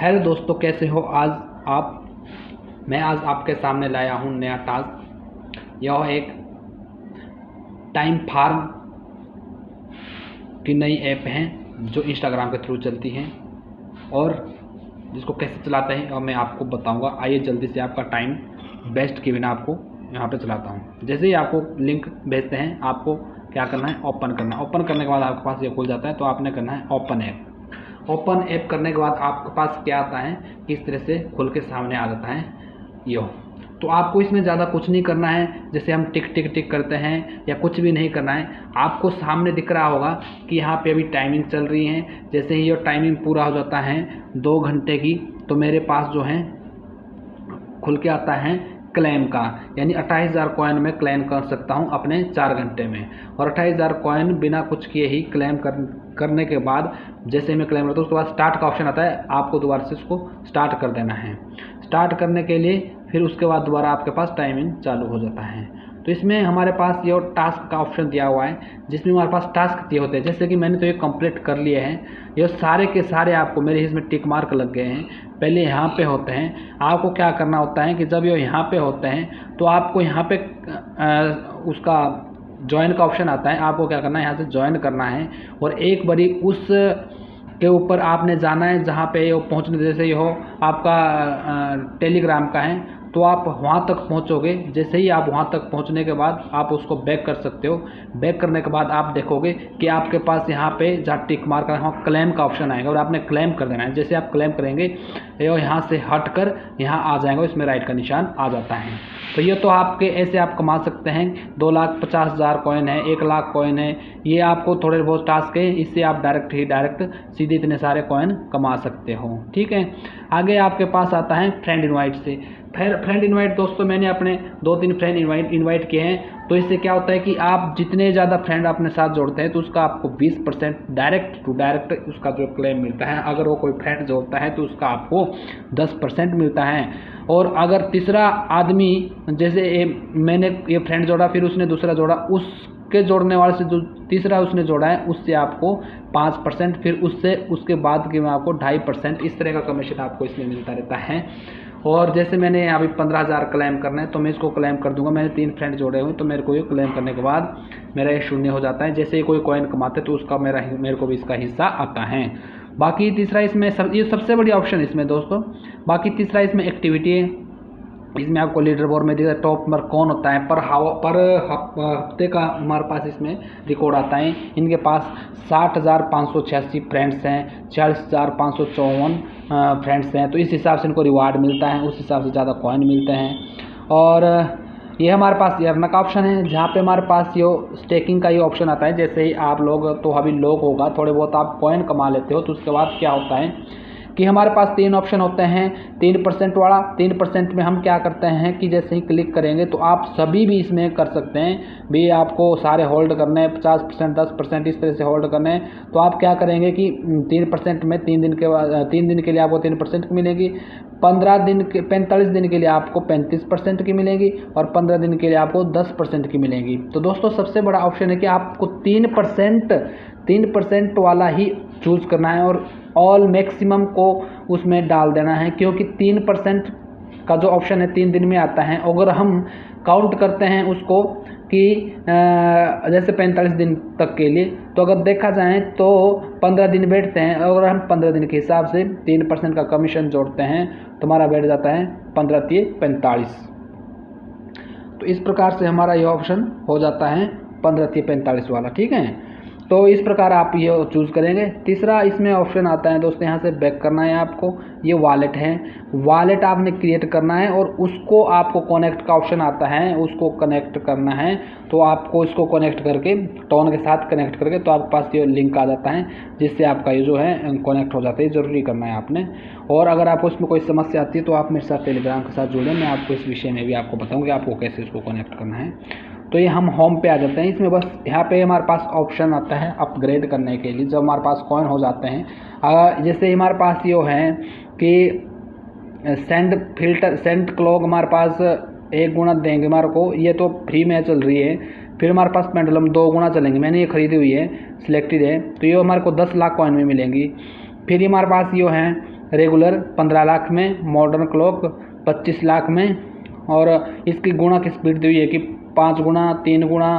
Hello दोस्तों, कैसे हो आज आप। मैं आज आपके सामने लाया हूँ नया टास्क। यह एक टाइम फार्म की नई ऐप है जो इंस्टाग्राम के थ्रू चलती हैं और जिसको कैसे चलाते हैं और मैं आपको बताऊंगा। आइए जल्दी से आपका टाइम वेस्ट किए बिना आपको यहाँ पे चलाता हूँ। जैसे ही आपको लिंक भेजते हैं, आपको क्या करना है, ओपन करना है। ओपन करने के बाद आपके पास ये खुल जाता है, तो आपने करना है ओपन ऐप। ओपन ऐप करने के बाद आपके पास क्या आता है, किस तरह से खुल के सामने आ जाता है यो। तो आपको इसमें ज़्यादा कुछ नहीं करना है, जैसे हम टिक टिक टिक करते हैं या कुछ भी नहीं करना है। आपको सामने दिख रहा होगा कि यहाँ पे अभी टाइमिंग चल रही है। जैसे ही ये टाइमिंग पूरा हो जाता है 2 घंटे की, तो मेरे पास जो है खुल के आता है क्लेम का, यानी 28,000 कॉइन में क्लेम कर सकता हूं अपने 4 घंटे में। और 28,000 कॉइन बिना कुछ किए ही क्लेम करने के बाद जैसे मैं क्लेम करता हूँ उसके बाद स्टार्ट का ऑप्शन आता है। आपको दोबारा से उसको स्टार्ट कर देना है। स्टार्ट करने के लिए फिर उसके बाद दोबारा आपके पास टाइमिंग चालू हो जाता है। तो इसमें हमारे पास ये टास्क का ऑप्शन दिया हुआ है, जिसमें हमारे पास टास्क दिए होते हैं। जैसे कि मैंने तो ये कंप्लीट कर लिए हैं। ये सारे के सारे आपको मेरे इसमें टिक मार्क लग गए हैं। पहले यहाँ पे होते हैं। आपको क्या करना होता है कि जब ये यहाँ पे होते हैं तो आपको यहाँ पे उसका ज्वाइन का ऑप्शन आता है। आपको क्या करना है, यहाँ से ज्वाइन करना है और एक बारी उस के ऊपर आपने जाना है जहाँ पे ये पहुँचने, जैसे ये हो आपका टेलीग्राम का है तो आप वहाँ तक पहुँचोगे। जैसे ही आप वहाँ तक पहुँचने के बाद आप उसको बैक कर सकते हो। बैक करने के बाद आप देखोगे कि आपके पास यहाँ पे जहाँ टिक मार्क है वहाँ क्लेम का ऑप्शन आएगा और आपने क्लेम कर देना है। जैसे आप क्लेम करेंगे ये यहाँ से हट कर यहाँ आ जाएगा, इसमें राइट का निशान आ जाता है। तो ये तो आपके ऐसे आप कमा सकते हैं। 2,50,000 कॉइन है, 1,00,000 कॉइन है। ये आपको थोड़े बहुत टास्क है, इससे आप डायरेक्ट सीधे इतने सारे कॉइन कमा सकते हो। ठीक है, आगे आपके पास आता है फ्रेंड इनवाइट से। फ्रेंड इनवाइट दोस्तों, मैंने अपने 2-3 फ्रेंड इनवाइट किए हैं। तो इससे क्या होता है कि आप जितने ज़्यादा फ्रेंड अपने साथ जोड़ते हैं तो उसका आपको 20% डायरेक्ट टू डायरेक्ट उसका जो क्लेम मिलता है। अगर वो कोई फ्रेंड जोड़ता है तो उसका आपको 10% मिलता है। और अगर तीसरा आदमी, जैसे मैंने ये फ्रेंड जोड़ा, फिर उसने दूसरा जोड़ा, उसके जोड़ने वाले से जो तीसरा उसने जोड़ा है उससे आपको 5%, फिर उससे उसके बाद के में आपको 2.5%, इस तरह का कमीशन आपको इसमें मिलता रहता है। और जैसे मैंने अभी 15,000 क्लेम करना है तो मैं इसको क्लेम कर दूंगा। मैंने 3 फ्रेंड जोड़े हुए तो मेरे को ये क्लेम करने के बाद मेरा ये शून्य हो जाता है। जैसे ही कोई कॉइन कमाते तो उसका मेरे को भी इसका हिस्सा आता है। बाकी तीसरा इसमें ये सबसे बड़ी ऑप्शन इसमें दोस्तों। बाकी तीसरा इसमें एक्टिविटी है। इसमें आपको लीडर बोर्ड में दिखा टॉप पर कौन होता है, पर हफ्ते का हमारे पास इसमें रिकॉर्ड आता है। इनके पास 60,586 फ्रेंड्स हैं, 40,554 फ्रेंड्स हैं। तो इस हिसाब से इनको रिवार्ड मिलता है, उस हिसाब से ज़्यादा कॉइन मिलते हैं। और ये हमारे पास अर्न का ऑप्शन है, जहाँ पे हमारे पास ये स्टेकिंग का ये ऑप्शन आता है। जैसे ही आप लोग, तो अभी लोग होगा, थोड़े बहुत आप कॉइन कमा लेते हो तो उसके बाद क्या होता है कि हमारे पास 3 ऑप्शन होते हैं। 3% वाला, 3% में हम क्या करते हैं कि जैसे ही क्लिक करेंगे तो आप सभी भी इसमें कर सकते हैं भी। आपको सारे होल्ड करने हैं, 50%, 10% इस तरह से होल्ड करने हैं। तो आप क्या करेंगे कि 3% में 3 दिन के बाद, 3 दिन के लिए आपको 3% की मिलेगी। 45 दिन के लिए आपको 35% की मिलेगी और 15 दिन के लिए आपको 10% की मिलेगी। तो दोस्तों सबसे बड़ा ऑप्शन है कि आपको 3% वाला ही चूज़ करना है और ऑल मैक्सिमम को उसमें डाल देना है, क्योंकि 3% का जो ऑप्शन है 3 दिन में आता है। अगर हम काउंट करते हैं उसको कि जैसे 45 दिन तक के लिए, तो अगर देखा जाए तो 15 दिन बैठते हैं। अगर हम 15 दिन के हिसाब से 3% का कमीशन जोड़ते हैं तो हमारा बैठ जाता है 15×3=45। तो इस प्रकार से हमारा ये ऑप्शन हो जाता है 15×3=45 वाला। ठीक है, तो इस प्रकार आप ये चूज़ करेंगे। तीसरा इसमें ऑप्शन आता है दोस्तों, यहाँ से बैक करना है आपको। ये वॉलेट है, वॉलेट आपने क्रिएट करना है और उसको आपको कनेक्ट का ऑप्शन आता है, उसको कनेक्ट करना है। तो आपको इसको कनेक्ट करके, टोन के साथ कनेक्ट करके, तो आपके पास ये लिंक आ जाता है जिससे आपका ये जो है कनेक्ट हो जाता है। ज़रूरी करना है आपने। और अगर आपको इसमें कोई समस्या आती है तो आप मेरे साथ टेलीग्राम के साथ जुड़ें, मैं आपको इस विषय में भी आपको बताऊँगा कि आपको कैसे इसको कनेक्ट करना है। तो ये हम होम पे आ जाते हैं। इसमें बस यहाँ पे हमारे पास ऑप्शन आता है अपग्रेड करने के लिए। जब हमारे पास कॉइन हो जाते हैं, जैसे हमारे पास ये है कि सेंड क्लॉक हमारे पास 1 गुना देंगे हमारे को, ये तो फ्री में चल रही है। फिर हमारे पास पेंडुलम 2 गुना चलेंगे, मैंने ये खरीदी हुई है, सिलेक्टेड है, तो ये हमारे को 10 लाख कॉइन में मिलेंगी। फिर हमारे पास ये है रेगुलर 15 लाख में, मॉडर्न क्लॉक 25 लाख में, और इसकी गुणा की स्पीड दी हुई है कि 5 गुना, 3 गुना,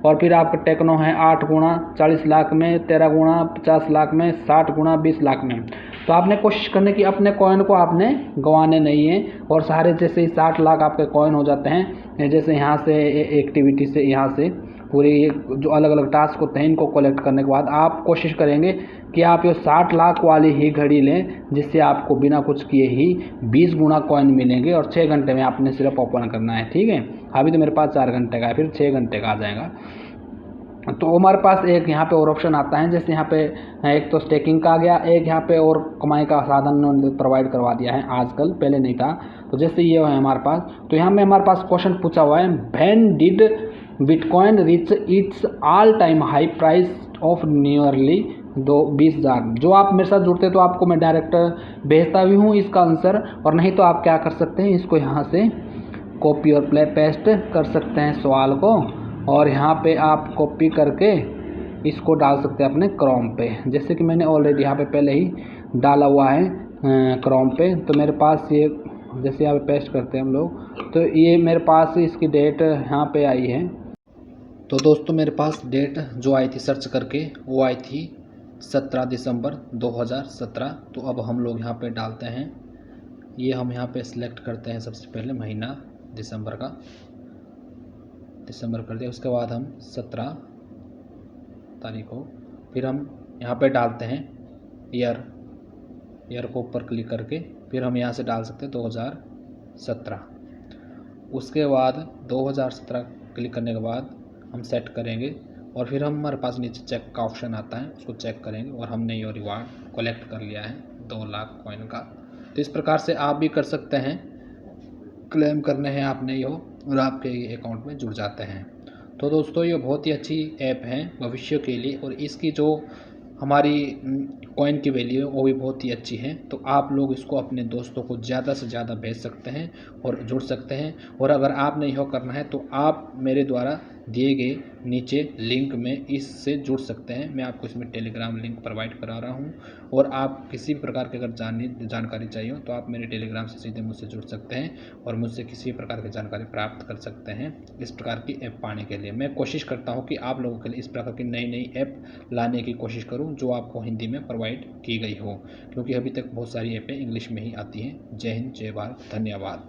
और फिर आपका टेक्नो है 8 गुना 40 लाख में, 13 गुना 50 लाख में, 60 गुना 20 लाख में। तो आपने कोशिश करने की अपने कॉइन को आपने गंवाने नहीं है, और सारे जैसे ही 60 लाख आपके कॉइन हो जाते हैं, जैसे यहाँ से एक्टिविटी से यहाँ से पूरे जो अलग अलग टास्क होते हैं इनको कलेक्ट करने के बाद आप कोशिश करेंगे कि आप ये 60 लाख वाली ही घड़ी लें, जिससे आपको बिना कुछ किए ही 20 गुना कॉइन मिलेंगे, और 6 घंटे में आपने सिर्फ ओपन करना है। ठीक है, अभी तो मेरे पास 4 घंटे का है, फिर 6 घंटे का आ जाएगा। तो हमारे पास एक यहाँ पे और ऑप्शन आता है, जैसे यहाँ पे एक तो स्टेकिंग का आ गया, एक यहाँ पे और कमाई का साधन उन्होंने प्रोवाइड करवा दिया है आजकल, पहले नहीं था। तो जैसे ये है हमारे पास, तो यहाँ में हमारे पास क्वेश्चन पूछा हुआ है, when did bitcoin reach its all time high price of nearly 20,000। जो आप मेरे साथ जुड़ते तो आपको मैं डायरेक्ट भेजता भी हूँ इसका आंसर, और नहीं तो आप क्या कर सकते हैं, इसको यहाँ से कॉपी और प्ले पेस्ट कर सकते हैं सवाल को, और यहाँ पे आप कॉपी करके इसको डाल सकते हैं अपने क्रोम पे, जैसे कि मैंने ऑलरेडी यहाँ पे पहले ही डाला हुआ है क्रोम पे। तो मेरे पास ये जैसे यहाँ पे पेस्ट करते हैं हम लोग, तो ये मेरे पास इसकी डेट यहाँ पे आई है। तो दोस्तों मेरे पास डेट जो आई थी सर्च करके वो आई थी 17 दिसंबर 2017। तो अब हम लोग यहाँ पे डालते हैं, ये हम यहाँ पे सिलेक्ट करते हैं सबसे पहले महीना दिसंबर का, दिसंबर कर दिया। उसके बाद हम 17 तारीख को फिर हम यहाँ पे डालते हैं ईयर को ऊपर क्लिक करके, फिर हम यहाँ से डाल सकते हैं 2017। उसके बाद 2017 क्लिक करने के बाद हम सेट करेंगे, और फिर हमारे पास नीचे चेक का ऑप्शन आता है, उसको चेक करेंगे, और हमने ये रिवार्ड कलेक्ट कर लिया है 2 लाख कॉइन का। तो इस प्रकार से आप भी कर सकते हैं, क्लेम करने हैं आपने ये, और आपके अकाउंट में जुड़ जाते हैं। तो दोस्तों ये बहुत ही अच्छी ऐप है भविष्य के लिए, और इसकी जो हमारी कॉइन की वैल्यू है वो भी बहुत ही अच्छी है। तो आप लोग इसको अपने दोस्तों को ज़्यादा से ज़्यादा भेज सकते हैं और जुड़ सकते हैं। और अगर आपने यह करना है तो आप मेरे द्वारा दिए गए नीचे लिंक में इससे जुड़ सकते हैं। मैं आपको इसमें टेलीग्राम लिंक प्रोवाइड करा रहा हूं, और आप किसी भी प्रकार की अगर जानकारी चाहिए हो तो आप मेरे टेलीग्राम से सीधे मुझसे जुड़ सकते हैं और मुझसे किसी भी प्रकार की जानकारी प्राप्त कर सकते हैं इस प्रकार की ऐप पाने के लिए। मैं कोशिश करता हूँ कि आप लोगों के लिए इस प्रकार की नई नई ऐप लाने की कोशिश करूँ जो आपको हिंदी में प्रोवाइड की गई हो, क्योंकि अभी तक बहुत सारी ऐपें इंग्लिश में ही आती हैं। जय हिंद, जय भारत, धन्यवाद।